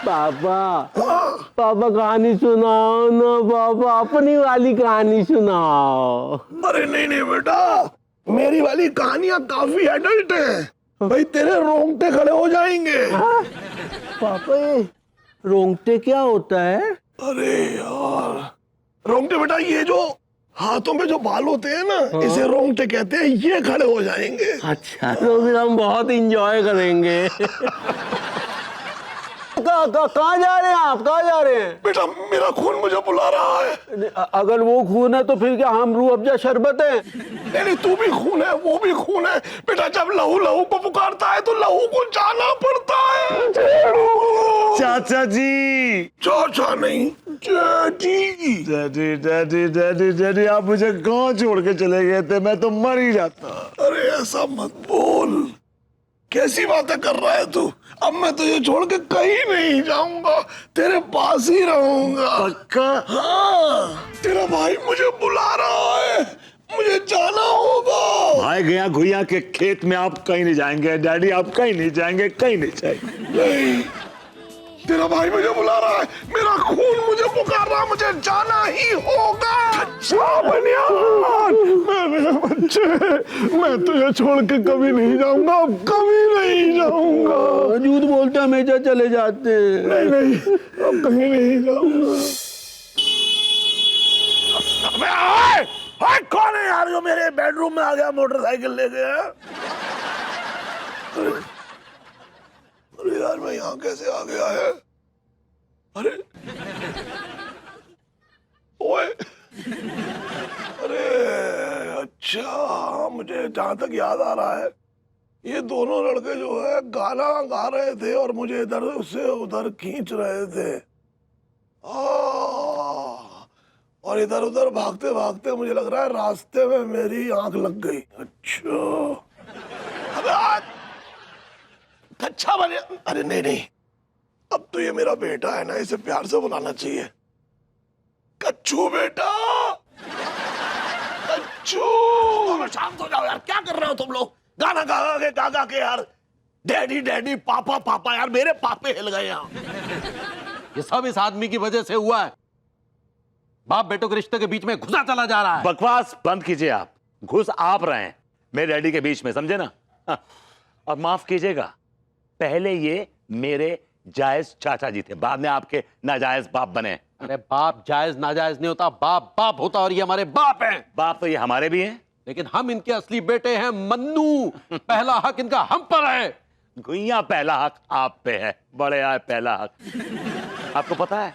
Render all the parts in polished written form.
पापा पापा कहानी सुनाओ ना पापा, अपनी वाली कहानी सुनाओ। अरे नहीं नहीं बेटा, मेरी वाली कहानियां काफी एडल्ट हैं भाई, तेरे रोंगटे खड़े हो जाएंगे। पापा ये रोंगटे क्या होता है? अरे यार, रोंगटे बेटा ये जो हाथों में जो बाल होते हैं ना, इसे रोंगटे कहते हैं, ये खड़े हो जाएंगे। अच्छा, तो फिर हम बहुत इंजॉय करेंगे। कहाँ जा रहे हैं आप, कहाँ जा रहे हैं? बेटा मेरा खून मुझे बुला रहा है। अगर वो खून है तो फिर क्या हम रूह अफ़ज़ा शरबत है? नहीं, तू भी खून है, वो भी खून है बेटा। जब लहू लहू को पुकारता है तो लहू को जाना पड़ता है। चाचा जी। चाचा नहीं, daddy. Daddy daddy daddy daddy, आप मुझे कहाँ छोड़ के चले गए थे? मैं तो मर ही जाता। अरे ऐसा मत बोल, कैसी बातें कर रहा है तू? अब मैं तुझे छोड़ के कहीं नहीं जाऊंगा, तेरे पास ही रहूंगा। पक्का? हाँ, तेरा भाई मुझे बुला रहा है, मुझे जाना होगा। भाई गया घुइया के खेत में आप कहीं नहीं जाएंगे डैडी, आप कहीं नहीं जाएंगे, कहीं नहीं जाएंगे। नहीं, तेरा भाई मुझे बुला रहा है, मेरा खून मुझे पुकार रहा है, मुझे जाना ही होगा। अच्छा बनियान, मेरे बच्चे, मैं तुझे छोड़ के कभी नहीं जाऊंगा, कभी नहीं जाऊंगा। झूठ बोलते हमेशा चले जाते हैं। नहीं नहीं, अब कहीं नहीं जाऊंगा। अबे ओए, ओए कौन है यार जो मेरे बेडरूम में आ गया मोटरसाइकिल ले गया? अरे यार, मैं यहाँ कैसे आ गया है? अरे ओए, अरे अच्छा, मुझे जहां तक याद आ रहा है, ये दोनों लड़के जो है गाना गा रहे थे और मुझे इधर से उधर खींच रहे थे। और इधर उधर भागते भागते मुझे लग रहा है रास्ते में मेरी आंख लग गई। अच्छा, अबे अच्छा बने। अरे नहीं नहीं, अब तो ये मेरा बेटा है ना, इसे प्यार से बुलाना चाहिए। कच्चू बेटा, कच्चू। शांत हो जाओ यार, क्या कर रहे हो तुम लोग? गाना गा गा के यार, डैडी डैडी, पापा पापा, यार मेरे पापे हिल गए यहाँ। ये सब इस आदमी की वजह से हुआ है। बाप बेटों के रिश्ते के बीच में घुसा चला जा रहा है। बकवास बंद कीजिए आप, घुस आप रहे हैं मेरे डैडी के बीच में, समझे ना? और माफ कीजिएगा, पहले ये मेरे जायज चाचा जी थे, बाद में आपके नाजायज बाप बने। अरे बाप जायज नाजायज नहीं होता, बाप बाप होता, और ये हमारे बाप हैं। बाप तो ये हमारे भी हैं, लेकिन हम इनके असली बेटे हैं मन्नू। पहला हक इनका हम पर है। गुइया पहला हक आप पे है, बड़े आए पहला हक। आपको पता है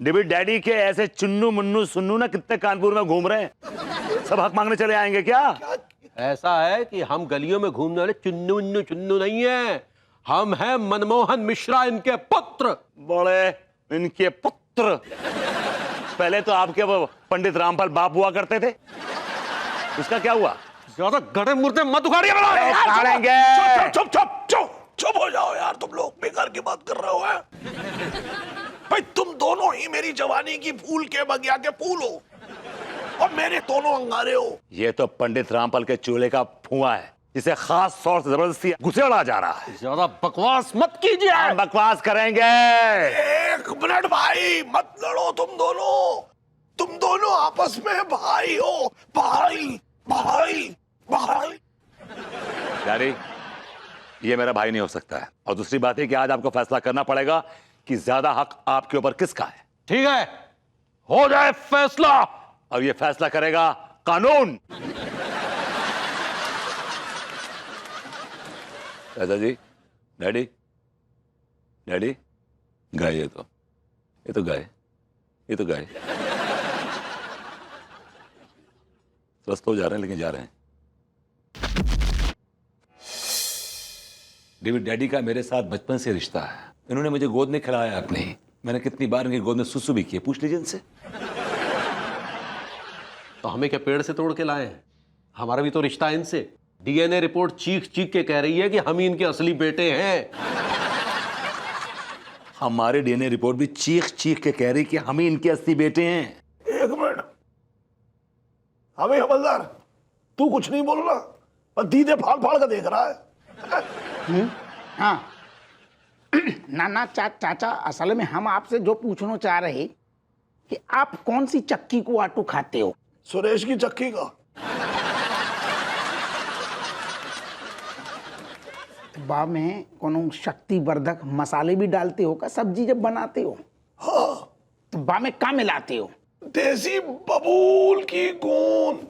डेविड डैडी के ऐसे चुन्नू मुन्नू सुन्नू ना कितने कानपुर में घूम रहे हैं, सब हक मांगने चले आएंगे क्या? ऐसा है कि हम गलियों में घूमने वाले चुन्नू चुन्नू नहीं है, हम हैं मनमोहन मिश्रा, इनके पुत्र। बड़े इनके पुत्र। पहले तो आपके वो पंडित रामपाल बाप हुआ करते थे, उसका क्या हुआ? ज्यादा गड़े मुर्दे मत उखाड़िए। चुप चुप चुप चुप हो जाओ यार, तुम लोग बेकार की बात कर रहे हो है? भाई तुम दोनों ही मेरी जवानी की फूल के बगिया के फूल हो और मेरे दोनों अंगारे हो। ये तो पंडित रामपाल के चूल्हे का फुआ है, जिसे खास तौर से जबरदस्ती घुसेड़ा जा रहा है। ज्यादा बकवास मत कीजिए। हम बकवास करेंगे। एक मिनट भाई, मत लड़ो तुम दोनों आपस में भाई हो, भाई भाई भाई। डैडी, ये मेरा भाई नहीं हो सकता है, और दूसरी बात है कि आज आपको फैसला करना पड़ेगा कि ज्यादा हक आपके ऊपर किसका है। ठीक है, हो जाए फैसला। और ये फैसला करेगा कानून। चाचा जी, डैडी डैडी, गाय, ये तो गाय, ये तो गाय। स्वस्थ हो जा रहे हैं, लेकिन जा रहे हैं। डेविड डैडी का मेरे साथ बचपन से रिश्ता है, इन्होंने मुझे गोद में खिलाया अपने ही, मैंने कितनी बार इनकी गोद में सुसु भी किए, पूछ लीजिए इनसे। तो हमें क्या पेड़ से तोड़ के लाए हैं? हमारा भी तो रिश्ता है इनसे। डीएनए रिपोर्ट चीख चीख के कह रही है कि हम ही इनके असली बेटे हैं। हमारे डीएनए रिपोर्ट भी चीख चीख के कह रही कि हम ही इनके असली बेटे हैं। एक मिनट, हमें हवलदार, तू कुछ नहीं बोल रहा, पर दीदे फाड़ फाड़ कर देख रहा है। हाँ, ना चाचा, असल में हम आपसे जो पूछना चाह रहे कि आप कौन सी चक्की को आटू खाते हो? सुरेश की चक्की का। बा में कोनो शक्ति वर्धक मसाले भी डालते हो का सब्जी जब बनाते हो? हाँ। तो बा में क्या मिलाते हो? देसी बबूल की गोंद।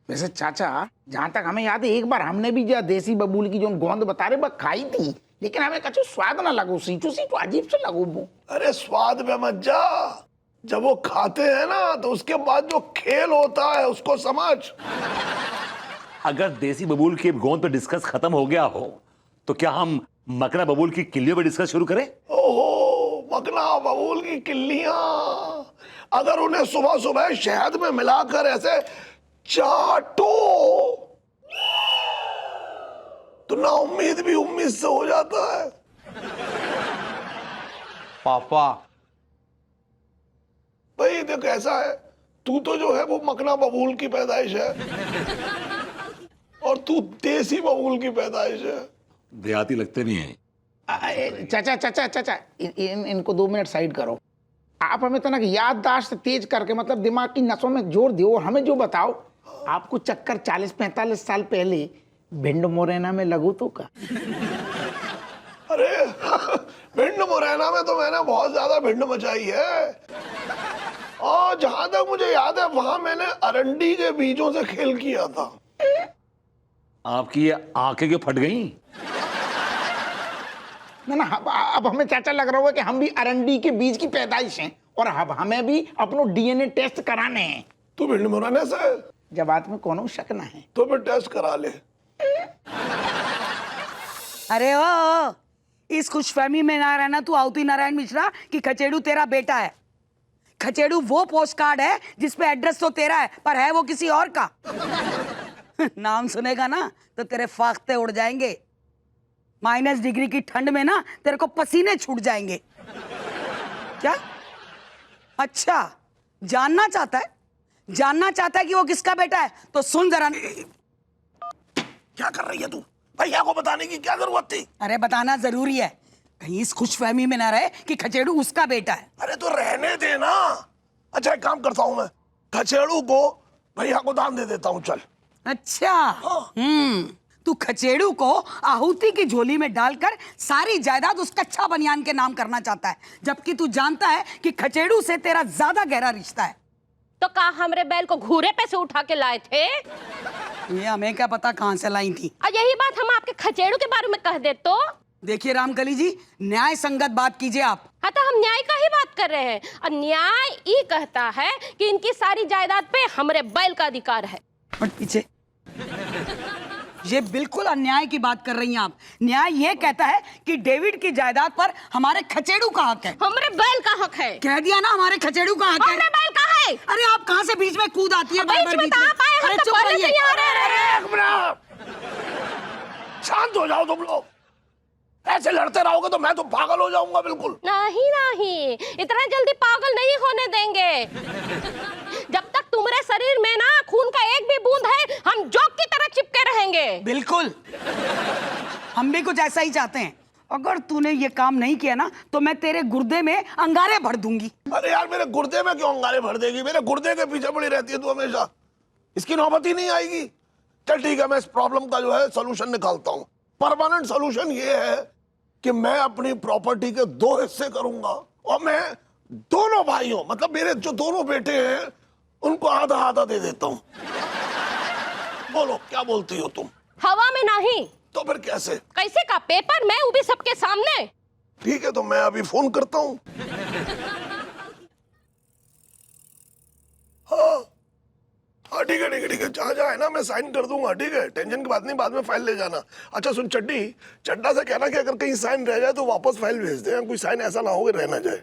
वैसे चाचा, जहां तक हमें याद है एक बार हमने भी जो देसी बबूल की जो गोंद बता रहे वह खाई थी, लेकिन हमें कछु स्वाद ना लगो, सीचो अजीब से लगो वो। अरे स्वाद में मत जा, जब वो खाते हैं ना तो उसके बाद जो खेल होता है उसको समझ। अगर देसी बबूल की गोंद पे डिस्कस खत्म हो गया हो तो क्या हम मकना बबूल की किल्लियों पे डिस्कस शुरू करें? ओहो, मकना बबूल की किल्लियां, अगर उन्हें सुबह सुबह शहद में मिलाकर ऐसे चाटो तो ना उम्मीद भी उम्मीद से हो जाता है। पापा, भाई देख ऐसा है, तू तो जो है वो मकना बबूल की पैदाइश है और तू देसी बबूल की पैदाइश है। देहाती लगते नहीं है। चाचा, इनको 2 मिनट साइड करो। आप हमें तो ना याददाश्त तेज करके मतलब दिमाग की नसों में जोर दियो और हमें जो बताओ, आपको चक्कर 40-45 साल पहले भिंड मोरैना में लगू तो का? अरे भिंड मुरैना में तो मैंने बहुत ज्यादा भिंड मचाई है, और जहां तक मुझे याद है वहां मैंने अरंडी के बीजों से खेल किया था। आपकी ये आंखें क्यों फट गई? ना अब हमें चाचा लग रहा होगा कि हम भी अरंडी के बीज की पैदाइश हैं और अब हमें भी अपनो डीएनए टेस्ट कराने हैं। तू भिंड मुरैना से है? जब बात में कोनो शक ना है तो फिर टेस्ट करा ले। अरे ओ, इस खुशफहमी में ना रहना तू आउती नारायण मिश्रा कि खचेड़ू तेरा बेटा है। खचेड़ू वो पोस्ट कार्ड है जिसपे एड्रेस तो तेरा है पर है वो किसी और का। नाम सुनेगा ना तो तेरे फाख्ते उड़ जाएंगे। -डिग्री की ठंड में ना तेरे को पसीने छूट जाएंगे। क्या? अच्छा, जानना चाहता है कि वो किसका बेटा है? तो सुन जरा। क्या कर रही है तू? भैया को बताने की क्या जरूरत थी? अरे बताना जरूरी है, कहीं इस खुशफहमी में ना रहे कि खचेड़ू उसका बेटा है। अरे तो रहने दे ना। अच्छा एक काम करता हूं, मैं खचेड़ू को भैया को दान दे देता हूं, चल। अच्छा, तू खचेड़ू को आहुति की झोली में डालकर सारी जायदाद उस कच्चा बनियान के नाम करना चाहता है, जबकि तू जानता है कि खचेड़ू से तेरा ज्यादा गहरा रिश्ता है। तो कहा हमरे बैल को घूरे पे से उठा के लाए थे? ये हमें क्या पता कहां से लाई थी। और यही बात हम आपके खचेड़ू के बारे में कह दे तो? देखिए रामकली जी, न्याय संगत बात कीजिए आप। हाँ तो हम न्याय का ही बात कर रहे हैं, और न्याय ये कहता है कि इनकी सारी जायदाद पे हमरे बैल का अधिकार है। और पीछे ये बिल्कुल अन्याय की बात कर रही हैं आप। न्याय ये कहता है कि डेविड की जायदाद पर हमारे खचेड़ू का हक है। हमरे बैल का हक है। कह दिया ना, हमारे खचेड़ू का हक है। हमरे बैल का है। अरे आप कहां से बीच में कूद आती है? बीच में तो आप आए, हम अरे तो चुप पहले से रहिए। ही आ रहे हैं। एक मिनट, शांत हो जाओ तुम लोग। ऐसे लड़ते रहोगे तो मैं तो पागल हो जाऊंगा बिल्कुल। नहीं, इतना जल्दी पागल नहीं होने देंगे। जब तक तुम्हारे शरीर में ना खून का एक भी बूंद है, हम जोक की तरह चिपके रहेंगे। बिल्कुल, हम भी कुछ ऐसा ही चाहते हैं। अगर तूने ये काम नहीं किया ना तो मैं तेरे गुर्दे में अंगारे भर दूंगी। अरे यार, मेरे गुर्दे में क्यों अंगारे भर देगी? मेरे गुर्दे के पीछे पड़ी रहती है तू हमेशा। इसकी नौबत ही नहीं आएगी। चल ठीक है, मैं इस प्रॉब्लम का जो है सोल्यूशन निकालता हूँ। परमानेंट सोल्यूशन ये है कि मैं अपनी प्रॉपर्टी के 2 हिस्से करूंगा और मैं दोनों भाइयों, मतलब मेरे जो दोनों बेटे हैं, उनको आधा आधा दे देता हूं। बोलो क्या बोलती हो तुम? हवा में नहीं तो फिर कैसे? कैसे का? पेपर में, वो भी सबके सामने। ठीक है, तो मैं अभी फोन करता हूं। हाँ ठीक है, जहाँ जहाँ है ना मैं साइन कर दूंगा। ठीक है, टेंशन की बात नहीं, बाद में फाइल ले जाना। अच्छा सुन, चड्डा से कहना कि अगर कहीं साइन रह जाए तो वापस फाइल भेज दे। कोई साइन ऐसा ना हो कि रह ना जाए।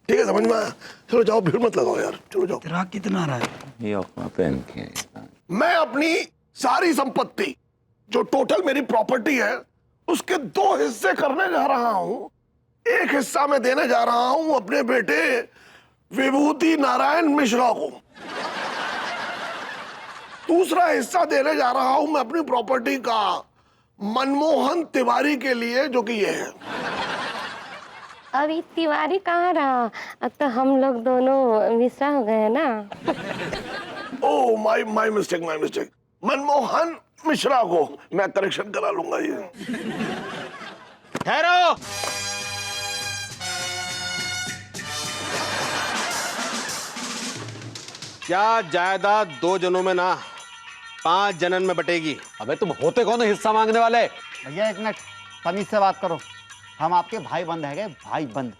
ठीक है, समझ में आया? चलो जाओ, भीड़ मत लगाओ यार, चलो जाओ। तेरा कितना रहा है? ये अपना पेन के मैं अपनी सारी संपत्ति, जो टोटल मेरी प्रॉपर्टी है, उसके 2 हिस्से करने जा रहा हूं। एक हिस्सा मैं देने जा रहा हूं अपने बेटे विभूति नारायण मिश्रा को। दूसरा हिस्सा देने जा रहा हूं मैं अपनी प्रॉपर्टी का मनमोहन तिवारी के लिए, जो कि ये है। अभी तिवारी कहाँ रहा, अब तो हम लोग दोनों मिश्रा हो गए हैं ना। Oh my mistake. Manmohan Mishra को मैं करेक्शन करा लूंगा ये। ठहरो। क्या जायदाद 2 जनों में ना 5 जनन में बटेगी? अबे तुम होते कौन हो हिस्सा मांगने वाले? भैया एक मिनट, तमीज से बात करो। हम आपके भाई बंद है, भाई बंद।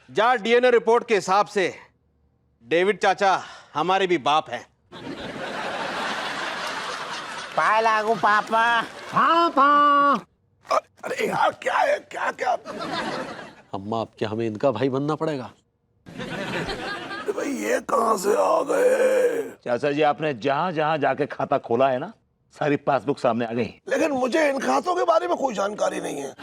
जा डीएनए रिपोर्ट के हिसाब से डेविड चाचा हमारे भी बाप हैं। पाए लागू पापा। अरे यार क्या है, क्या अम्मा अब क्या हमें इनका भाई बनना पड़ेगा? भाई ये कहां से आ गए? चाचा जी, आपने जहां जहां जाके खाता खोला है ना, सारी पासबुक सामने आ गई। लेकिन मुझे इन खातों के बारे में कोई जानकारी नहीं है,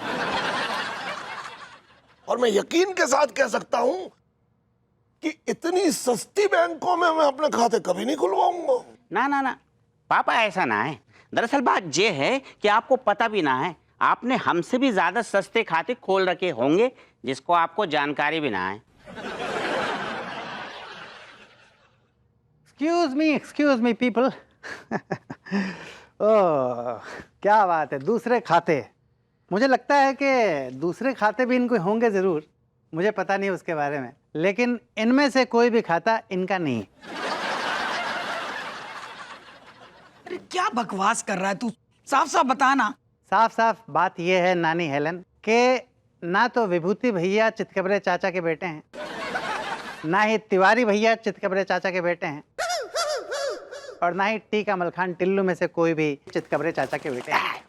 और मैं यकीन के साथ कह सकता हूं कि इतनी सस्ती बैंकों में मैं अपने खाते कभी नहीं खुलवाऊंगा। ना पापा, ऐसा ना है। दरअसल बात ये है कि आपको पता भी ना है, आपने हमसे भी ज्यादा सस्ते खाते खोल रखे होंगे जिसको आपको जानकारी भी ना है। Excuse me people. ओह क्या बात है, दूसरे खाते। मुझे लगता है कि दूसरे खाते भी इनको होंगे ज़रूर, मुझे पता नहीं उसके बारे में, लेकिन इनमें से कोई भी खाता इनका नहीं। अरे क्या बकवास कर रहा है तू, साफ साफ बता ना। साफ साफ बात यह है नानी हेलन कि ना तो विभूति भैया चितकबरे चाचा के बेटे हैं, ना ही तिवारी भैया चितकबरे चाचा के बेटे हैं, और ना ही टीका मलखान टिल्लू में से कोई भी चितकबरे चाचा के बेटे हैं।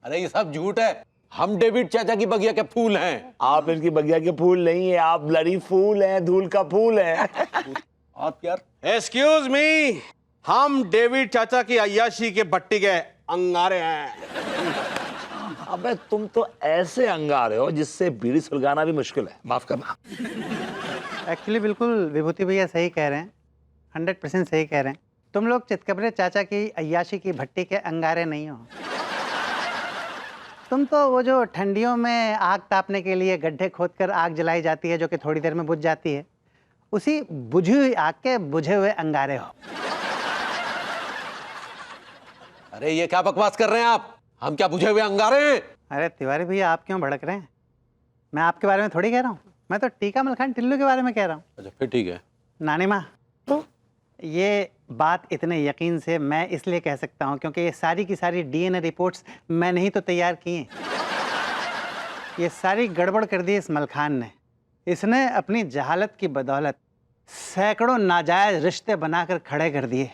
अरे ये सब झूठ है, हम डेविड चाचा की बगिया के फूल हैं। आप इनकी बगिया के फूल नहीं है, आप ब्लडी फूल हैं, धूल का फूल है। आप यार एक्सक्यूज मी, हम डेविड चाचा की अय्याशी के भट्टी के अंगारे हैं। अबे तुम तो ऐसे अंगारे हो जिससे बीड़ी सुलगाना भी मुश्किल है, माफ करना। एक्चुअली बिल्कुल विभूति भैया सही कह रहे हैं, 100% सही कह रहे हैं। तुम लोग चितकबरे चाचा की अय्याशी की भट्टी के अंगारे नहीं हो। तुम तो वो जो ठंडियों में आग तापने के लिए गड्ढे खोदकर आग जलाई जाती है जो कि थोड़ी देर में बुझ जाती है, उसी बुझी हुई आग के बुझे हुए अंगारे हो। अरे ये क्या बकवास कर रहे हैं आप? हम क्या बुझे हुए अंगारे हैं? अरे तिवारी भैया आप क्यों भड़क रहे हैं? मैं आपके बारे में थोड़ी कह रहा हूँ, मैं तो टीका मलखान टिल्लू के बारे में कह रहा हूँ। अच्छा फिर ठीक है। नानी माँ, ये बात इतने यकीन से मैं इसलिए कह सकता हूँ क्योंकि ये सारी की सारी डीएनए रिपोर्ट्स मैंने ही तो तैयार की हैं। ये सारी गड़बड़ कर दी इस मलखान ने। इसने अपनी जहालत की बदौलत सैकड़ों नाजायज रिश्ते बनाकर खड़े कर दिए।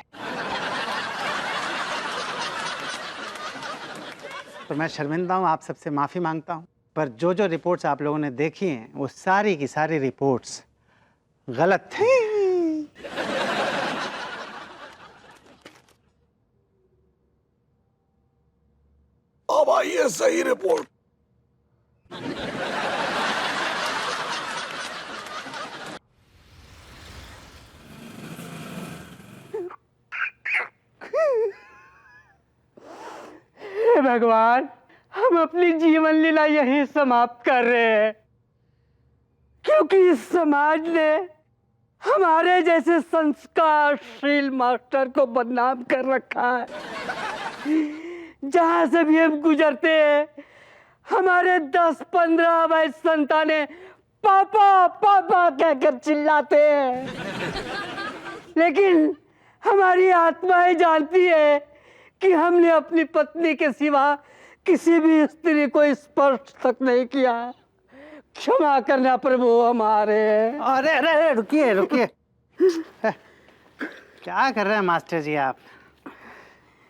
तो मैं शर्मिंदा हूँ, आप सबसे माफ़ी मांगता हूँ, पर जो जो रिपोर्ट्स आप लोगों ने देखी हैं वो सारी की सारी रिपोर्ट्स गलत थी। अब आइए सही रिपोर्ट। हे भगवान, हम अपनी जीवन लीला यहीं समाप्त कर रहे हैं, क्योंकि इस समाज ने हमारे जैसे संस्कारशील मास्टर को बदनाम कर रखा है। जहां से भी हम गुजरते हैं हमारे 10-15 अवैध संतानें पापा पापा कहकर चिल्लाते हैं, लेकिन हमारी आत्माएं जानती है कि हमने अपनी पत्नी के सिवा किसी भी स्त्री को स्पर्श तक नहीं किया। क्षमा करना प्रभु हमारे। अरे अरे अरे रुकिए रुकिए। क्या कर रहे हैं मास्टर जी आप?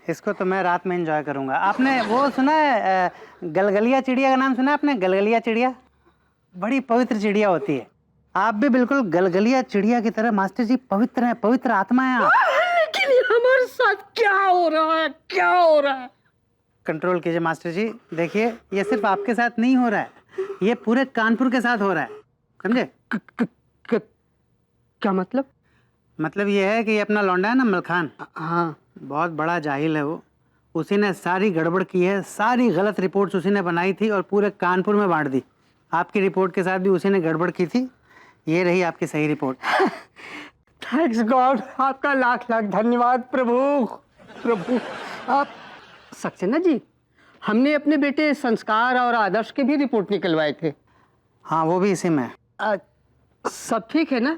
इसको तो मैं रात में एंजॉय करूंगा। आपने वो सुना है गलगलिया चिड़िया का नाम सुना है आपने? गलगलिया चिड़िया बड़ी पवित्र चिड़िया होती है। आप भी बिल्कुल गलगलिया चिड़िया की तरह मास्टर जी पवित्र हैं, पवित्र आत्मा है आप। लेकिन हमारे साथ क्या हो रहा है, क्या हो रहा है? कंट्रोल कीजिए मास्टर जी। देखिए ये सिर्फ आपके साथ नहीं हो रहा है, ये पूरे कानपुर के साथ हो रहा है, समझे? क्या मतलब? मतलब ये है कि ये अपना लौंडा है ना मलखान, हाँ, बहुत बड़ा जाहिल है वो। उसी ने सारी गड़बड़ की है, सारी गलत रिपोर्ट्स उसी ने बनाई थी और पूरे कानपुर में बांट दी। आपकी रिपोर्ट के साथ भी उसी ने गड़बड़ की थी। ये रही आपकी सही रिपोर्ट। थैंक्स गॉड, आपका लाख लाख धन्यवाद प्रभु। प्रभु आप सक्सेना जी, हमने अपने बेटे संस्कार और आदर्श के भी रिपोर्ट निकलवाए थे। हाँ, वो भी इसी में है। सब ठीक है ना?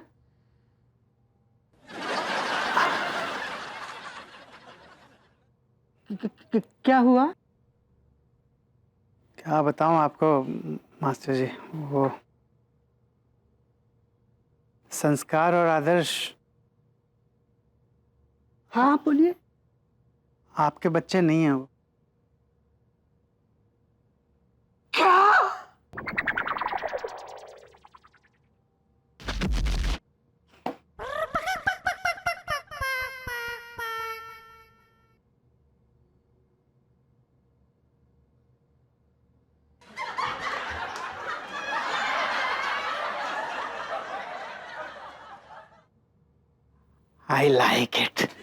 क्या हुआ? क्या बताऊं आपको मास्टर जी, वो संस्कार और आदर्श। हाँ बोलिए। आपके बच्चे नहीं हैं वो। I like it.